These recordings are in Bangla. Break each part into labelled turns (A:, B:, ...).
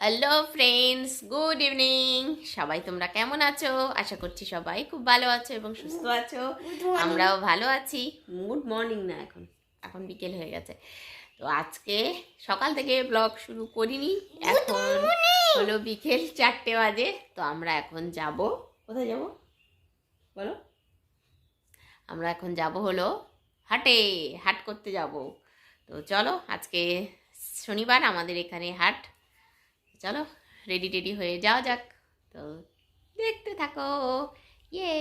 A: Hello friends, good evening. সবাই তোমরা কেমন আছো? আশা করছি সবাই খুব ভালো আছো এবং সুস্থ আছো। আমরাও ভালো আছি। গুড মর্নিং না, এখন এখন বিকেল হয়ে গেছে। তো আজকে সকাল থেকে ব্লগ শুরু করিনি, এখন হলো বিকেল 4টে বাজে। তো আমরা এখন যাব, কোথায় যাব বলো? আমরা এখন যাব হলো হাটে, হাট করতে যাব। তো চলো, আজকে শনিবার, আমাদের এখানে হাট। চলো রেডি টেডি হয়ে যাওয়া যাক। তো দেখতে থাকো। ইয়ে,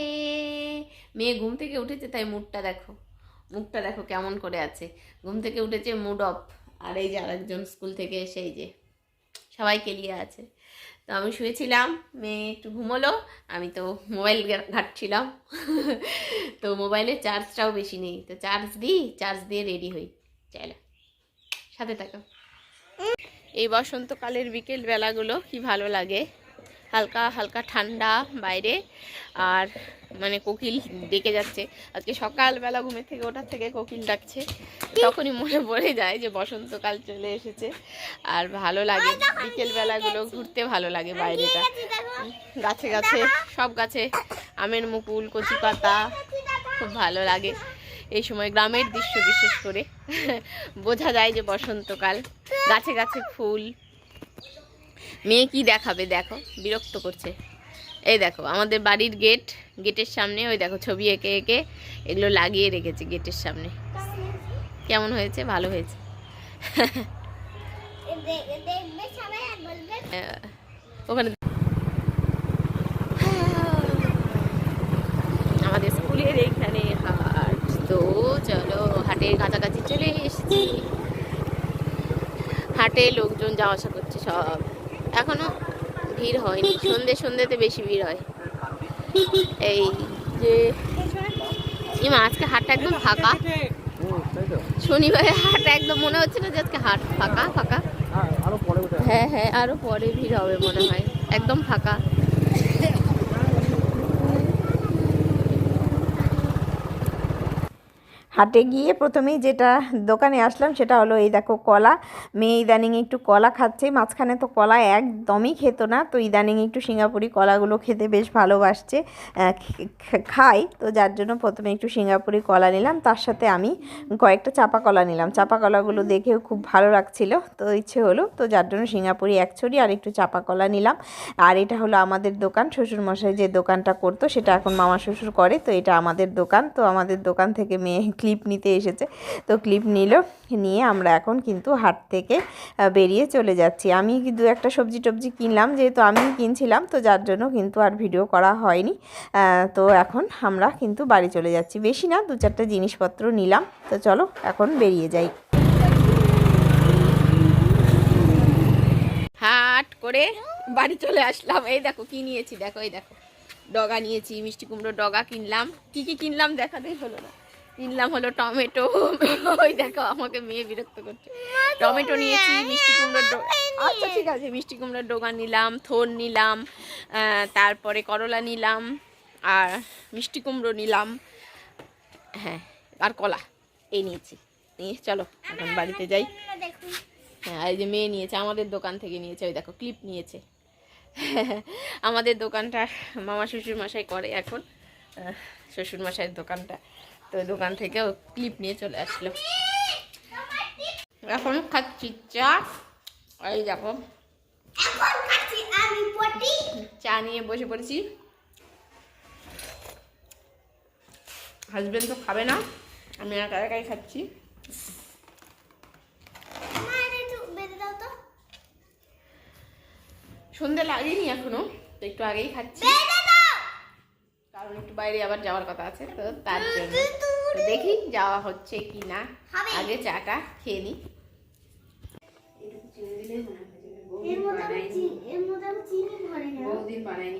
A: মেয়ে ঘুম থেকে উঠেছে, তাই মুখটা দেখো কেমন করে আছে। ঘুম থেকে উঠেছে, মুড অফ। আর এই যে আরেকজন স্কুল থেকে এসে এই যে সবাইকে নিয়ে আছে। তো আমি শুয়েছিলাম, মেয়ে একটু ঘুমোলো, আমি তো মোবাইল ঘাঁটছিলাম। তো মোবাইলের চার্জটাও বেশি নেই, তো চার্জ দিয়ে রেডি হই। চলো সাথে থাকো। এই বসন্তকালের বিকেল বেলাগুলো কি ভালো লাগে, হালকা হালকা ঠান্ডা বাইরে, আর মানে কোকিল ডেকে যাচ্ছে। আজকে সকালবেলা ঘুমের থেকে ওঠার থেকে কোকিল ডাকছে, তখনই মনে পড়ে যায় যে বসন্তকাল চলে এসেছে। আর ভালো লাগে বিকেল বেলাগুলো, ঘুরতে ভালো লাগে বাইরেটা। গাছে গাছে, সব গাছে আমের মুকুল, কচি পাতা, খুব ভালো লাগে এই সময়। গ্রামের দৃশ্য বিশেষ করে বোঝা যায় যে বসন্তকাল, গাছে গাছে ফুল। মেয়ে কি দেখাবে দেখো, বিরক্ত করছে। এই দেখো আমাদের বাড়ির গেটের সামনে, ওই দেখো ছবি এঁকে এঁকে এগুলো লাগিয়ে রেখেছে গেটের সামনে। কেমন হয়েছে? ভালো হয়েছে। ওখানে আমাদের স্কুলের এইখানে হাট। তো চলো, হাটের কাছাকাছি চলে এসেছি। হাটে লোকজন যাওয়া আসা করছে সব, এখনো ভিড় হয়নি। সন্ধ্যেতে বেশি ভিড় হয়। এই যে আজকে হাটটা একদম ফাঁকা, শনিবারের হাট একদম মনে হচ্ছে না যে আজকে হাট ফাঁকা ফাঁকা। হ্যাঁ হ্যাঁ, আরো পরে ভিড় হবে মনে হয়, একদম ফাঁকা।
B: হাটে গিয়ে প্রথমেই যেটা দোকানে আসলাম সেটা হলো এই দেখো কলা। মেয়ে ইদানিং একটু কলা খাচ্ছে, মাঝখানে তো কলা একদমই খেত না, তো ইদানিং একটু সিঙ্গাপুরি কলাগুলো খেতে বেশ ভালোবাসছে, খাই। তো যার জন্য প্রথমে একটু সিঙ্গাপুরি কলা নিলাম, তার সাথে আমি কয়েকটা চাপা কলা নিলাম। চাপা কলাগুলো দেখেও খুব ভালো লাগছিল, তো ইচ্ছে হলো, তো যার জন্য সিঙ্গাপুরি এক ছড়ি আর একটু চাপা কলা নিলাম। আর এটা হলো আমাদের দোকান, শ্বশুরমশাই যে দোকানটা করতো সেটা এখন মামা শ্বশুর করে, তো এটা আমাদের দোকান। তো আমাদের দোকান থেকে মেয়ে ক্লিপ নিতে এসেছে, তো ক্লিপ নিয়ে আমরা এখন কিন্তু হাট থেকে বেরিয়ে চলে যাচ্ছি। আমি দু একটা সবজি টবজি কিনলাম, যেহেতু আমি কিনছিলাম, তো যার জন্য কিন্তু আর ভিডিও করা হয়নি। তো এখন আমরা কিন্তু বাড়ি চলে যাচ্ছি, বেশি না, 2-4টা জিনিসপত্র নিলাম। তো চলো এখন বেরিয়ে যাই।
A: হাট করে বাড়ি চলে আসলাম। এই দেখো কি নিয়েছি, দেখো এই দেখো ডগা নিয়েছি, মিষ্টি কুমড়ো ডগা কিনলাম। কি কি কিনলাম দেখাতেই হলো না। কিনলাম হলো টমেটো, ওই দেখো আমাকে মেয়ে বিরক্ত করছে। টমেটো নিয়েছি, মিষ্টি কুমড়োর ডগা, আচ্ছা ঠিক আছে, মিষ্টি কুমড়োর ডগা নিলাম, থোর নিলাম, তারপরে করলা নিলাম, আর মিষ্টি কুমড়ো নিলাম, হ্যাঁ, আর কলা, এই নিয়েছি। নিয়ে চলো এখন বাড়িতে যাই। হ্যাঁ, এই যে মেয়ে নিয়েছে, আমাদের দোকান থেকে নিয়েছে, ওই দেখো ক্লিপ নিয়েছে। আমাদের দোকানটা মামা শ্বশুরমশাই করে এখন, শ্বশুরমশাইয়ের দোকানটা, তো দোকান থেকেও ক্লিপ নিয়ে চলে আসলো। এখন খাচ্ছি চা, এই দেখো চা নিয়ে বসে পড়েছি। হাজবেন্ড তো খাবে না, আমি একা একাই খাচ্ছি। সন্ধে লাগেনি এখনো, তো একটু আগেই খাচ্ছি, কারণ একটু বাইরে আবার যাওয়ার কথা আছে, তো তার জন্য। তো দেখি যাওয়া হচ্ছে কি না, আগে চাটা খেয়ে নিই।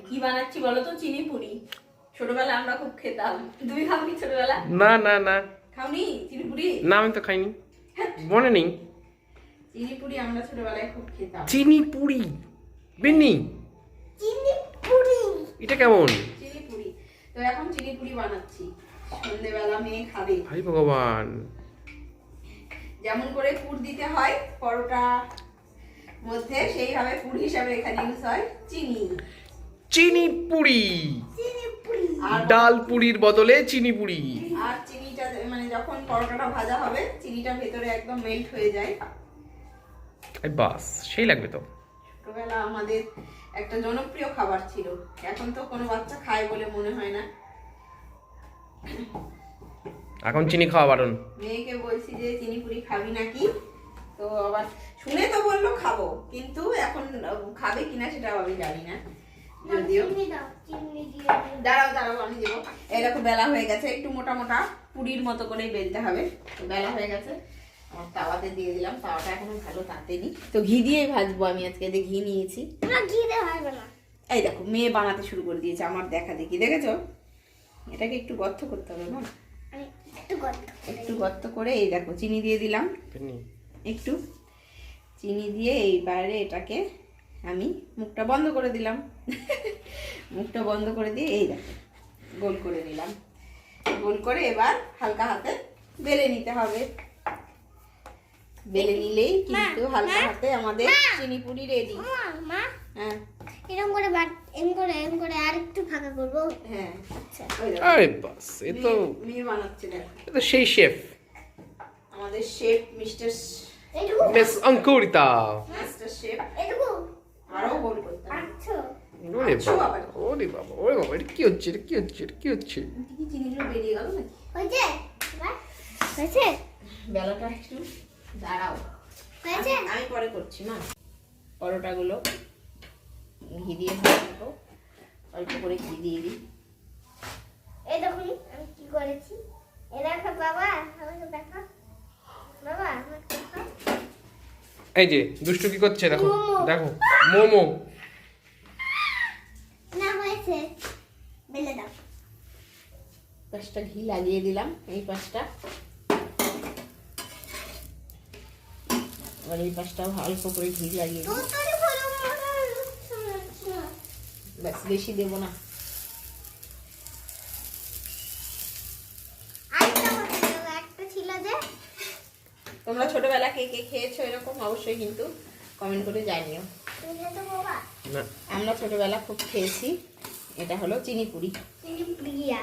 A: কি বানাচ্ছি বলো তো? চিনি পুরি। ছোটবেলা আমরা খুব খেতাম, তুমি খাওনি ছোটবেলা?
C: না না না,
A: খাওনি চিনি পুরি?
C: না আমি তো খাইনি, মনে নেই।
A: চিনি পুরি আমরা ছোটবেলায় খুব খেতাম।
C: চিনি পুরি বিন্নি, এটা কেমন?
A: চিনি পুরি, তো এখন চিনি পুরি বানাচ্ছি, সন্ধ্যেবেলা মেয়ে খাবে।
C: ভাই ভগবান,
A: যেমন করে পুর দিতে হয় পরোটা
B: মধ্যে সেইভাবে পুরি হিসাবে এখানে ইউজ হয় চিনি।
C: চিনি পুরি,
B: আর
C: ডাল পুরির বদলে চিনি পুরি।
B: আর চিনিটা মানে যখন পরোটাটা ভাজা হবে চিনিটা ভেতরে একদম মেল্ট হয়ে যায়।
C: এই বাস, সেই লাগবে তো।
B: ছোটবেলা আমাদের একটা জনপ্রিয় খাবার ছিল, এখন তো কোনো বাচ্চা খায় বলে মনে হয় না।
C: এখন চিনি খাওয়া বারণ।
B: মেয়েকে বলছি যে চিনি পুরি খাবি নাকি, তো আবার শুনে তো বললো খাবো, কিন্তু এখন খাবে কিনা সেটাও আমি জানি না। যদিও দাঁড়াও দাঁড়াও আমি দেবো। এরকম বেলা হয়ে গেছে, একটু মোটা মোটা পুরির মতো করেই বেলতে হবে। তো বেলা হয়ে গেছে, আমার তাওয়াতে দিয়ে দিলাম। তাওয়াটা এখনো ভালো তাতেনি, তো ঘি দিয়েই ভাজবো আমি আজকে। যে ঘি নিয়েছি, এই দেখো মেয়ে বানাতে শুরু করে দিয়েছে আমার দেখা দেখি, দেখেছো? এটাকে একটু গর্ত করতে হবে না, একটু গর্ত করে এই দেখো চিনি দিয়ে দিলাম, একটু চিনি দিয়ে এইবারে এটাকে আমি মুখটা বন্ধ করে দিলাম। মুখটা বন্ধ করে দিয়ে এই দেখো গোল করে নিলাম। গোল করে এবার হালকা হাতে বেলে নিতে হবে। বেলে নিলেই কিন্তু হালকা হাতে আমাদের চিনি পুরি রেডি। হ্যাঁ
D: এরকম করে আর একটু ফাঁকা করবো।
B: হ্যাঁ
D: আচ্ছা
B: ওই দেখো,
C: আরে বাস, এ তো
B: মেয়ে বানাচ্ছে দেখো,
C: এ তো সেই শেফ
B: আমাদের শেফ মিস্টার
D: এটুকু
C: মিস অঙ্কুরিতা।
B: শেফ।
D: এটুকু
B: আরো গোল করতে হবে।
D: আচ্ছা
C: ওরে
B: আচ্ছা,
C: বাবা,
B: বাবা।
C: ওরে বাবা, ওরে বাবা, এটা কি হচ্ছে, এটা কি হচ্ছে, এটা কি হচ্ছে?
B: কি চিনিগুলো বেরিয়ে গেল নাকি?
D: হয়েছে হয়েছে
B: বেলাটা একটু দাঁড়াও,
D: হয়েছে
B: আমি পরে করছি মা। পরোটাগুলো ঘি দিয়ে ভাজবো, অল্প করে ঘি দিয়ে দিই।
D: এই দেখুন আমি কি করেছি। এ দেখো বাবা, আমাকে দেখো বাবা, আমাকে দেখো।
C: এই যে দুষ্টু কি করছে দেখো,
D: মোমো।
C: দেখো মোমো।
D: না হয়েছে, বেলে দাও।
B: পাঁচটা ঘি লাগিয়ে দিলাম, এই পাঁচটা, আর এই পাঁচটা অল্প করে ঘি লাগিয়ে দিই।
D: তোর ভালো মতো
B: ব্যাস, বেশি দেবো না।
D: আরেকটা কথা দেবো, একটা ছিল যে
B: তোমরা ছোটবেলা কে কে খেয়েছো এরকম অবশ্যই কিন্তু কমেন্ট করে জানিও।
D: তুমি যেত বাবা
C: না,
B: আমরা ছোটবেলা খুব খেয়েছি। এটা হলো চিনি পুরি।
D: তুমি প্রিয়া।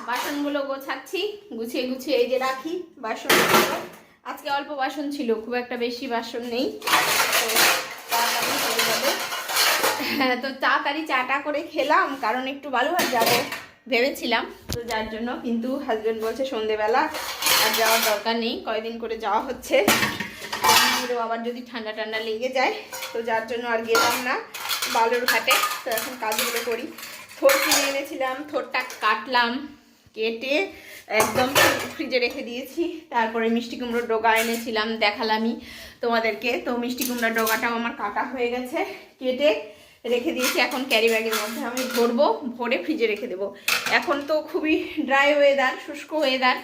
B: বাসনগুলো গোছাচ্ছি, গুছিয়ে গুছিয়ে এই যে রাখি বাসনগুলো। আজকে অল্প বাসন ছিল, খুব একটা বেশি বাসন নেই, তো তাড়াতাড়ি হয়ে যাবে। তো তাড়াতাড়ি চাটা করে খেলাম, কারণ একটু বালুঘাট যাবো ভেবেছিলাম, তো যার জন্য। কিন্তু হাজবেন্ড বলছে সন্ধেবেলা আর যাওয়ার দরকার নেই, কয়দিন করে যাওয়া হচ্ছে, আবার যদি ঠান্ডা ঠান্ডা লেগে যায়, তো যার জন্য আর গেলাম না বালুরঘাটে। তো এখন কাজগুলো করি। থোড় কিনে এনেছিলাম, থোড়টা কাটলাম, কেটে একদম ফ্রিজে রেখে দিয়েছি। তারপরে মিষ্টি কুমড়োর ডগা এনেছিলাম, দেখালামই তোমাদেরকে। তো মিষ্টি কুমড়োর ডগাটাও আমার কাটা হয়ে গেছে, কেটে রেখে দিয়েছি। এখন ক্যারি ব্যাগের মধ্যে আমি ভরবো, ভরে ফ্রিজে রেখে দেবো। এখন তো খুবই ড্রাই ওয়েদার, শুষ্ক ওয়েদার।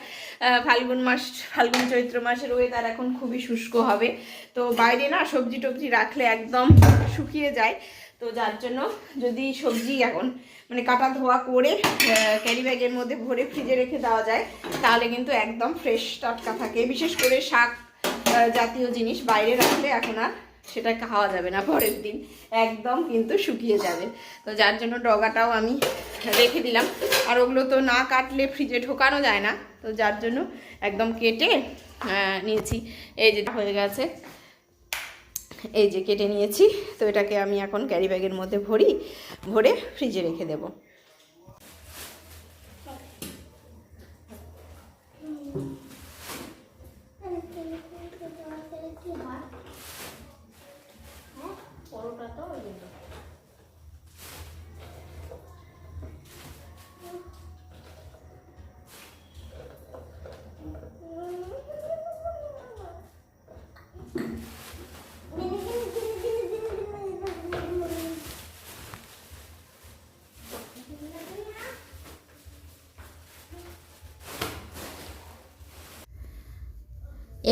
B: ফাল্গুন চৈত্র মাসের ওয়েদার এখন খুবই শুষ্ক হবে। তো বাইরে না সবজি টবজি রাখলে একদম শুকিয়ে যায়। তো যার জন্য যদি সবজি এখন মানে কাটা ধোয়া করে ক্যারি ব্যাগের মধ্যে ভরে ফ্রিজে রেখে দেওয়া যায়, তাহলে কিন্তু একদম ফ্রেশ টাটকা থাকে। বিশেষ করে শাক জাতীয় জিনিস বাইরে রাখলে এখন আর সেটা খাওয়া যাবে না, পরের দিন একদম কিন্তু শুকিয়ে যাবে। তো যার জন্য ডগাটাও আমি রেখে দিলাম। আর ওগুলো তো না কাটলে ফ্রিজে ঢোকানো যায় না, তো যার জন্য একদম কেটে নিয়েছি। এই যে হয়ে গেছে, এই যে কেটে নিয়েছি। তো এটাকে আমি এখন ক্যারি ব্যাগের মধ্যে ভরে ফ্রিজে রেখে দেবো।
D: কি হয়
B: পরোটা তো ওই জন্য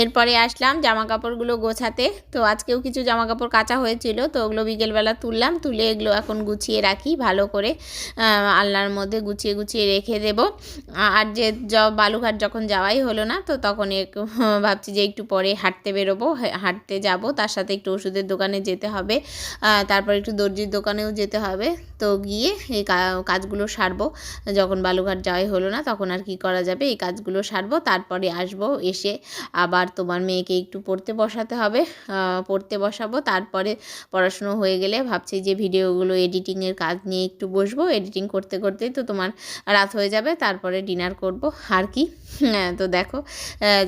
B: এরপরে আসলাম জামা কাপড়গুলো গোছাতে। তো আজকেও কিছু জামা কাপড় কাচা হয়েছিল, তো ওগুলো বিকেলবেলা তুললাম, তুলে এগুলো এখন গুছিয়ে রাখি ভালো করে, আলনার মধ্যে গুছিয়ে গুছিয়ে রেখে দেব। আর যে বালুঘাট যখন যাওয়াই হলো না, তো তখন ভাবছি যে একটু পরে হাঁটতে বেরোবো, হাঁটতে যাব, তার সাথে একটু ওষুধের দোকানে যেতে হবে, তারপর একটু দর্জির দোকানেও যেতে হবে। তো গিয়ে এই কাজগুলো সারবো, যখন বালুঘাট যাওয়াই হলো না তখন আর কি করা যাবে, এই কাজগুলো সারবো, তারপরে আসবো, এসে আবার তোমার মেয়েকে একটু পড়তে বসাতে হবে, পড়তে বসাবো। তারপরে পড়াশুনো হয়ে গেলে ভাবছি যে ভিডিওগুলো এডিটিংয়ের কাজ নিয়ে একটু বসবো, এডিটিং করতে করতেই তো তোমার রাত হয়ে যাবে, তারপরে ডিনার করব আর কি। তো দেখো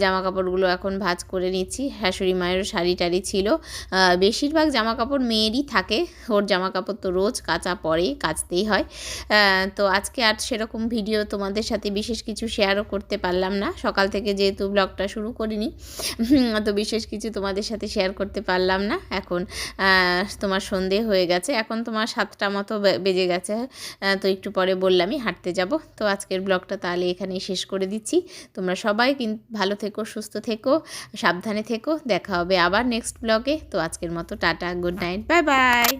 B: জামা কাপড়গুলো এখন ভাঁজ করে নিচ্ছি। শাশুড়ি মায়েরও শাড়ি টাড়ি ছিল, বেশিরভাগ জামা কাপড় মেয়েরই থাকে, ওর জামা কাপড় তো রোজ কাচা পড়ে, কাচতেই হয়। তো আজকে আর সেরকম ভিডিও তোমাদের সাথে বিশেষ কিছু শেয়ারও করতে পারলাম না, সকাল থেকে যেহেতু ব্লগটা শুরু করিনি, তো বিশেষ কিছু তোমাদের সাথে শেয়ার করতে পারলাম না। এখন তোমার সন্ধে হয়ে গেছে, এখন তোমার 7টা মতো বেজে গেছে, তো একটু পরে বললামই হাঁটতে যাব। তো আজকের ব্লগটা তাহলে এখানেই শেষ করে দিচ্ছি। তোমরা সবাই কিন্তু ভালো থেকো, সুস্থ থেকো, সাবধানে থেকো, দেখা হবে আবার নেক্সট ব্লগে। তো আজকের মতো tata, good night, bye bye.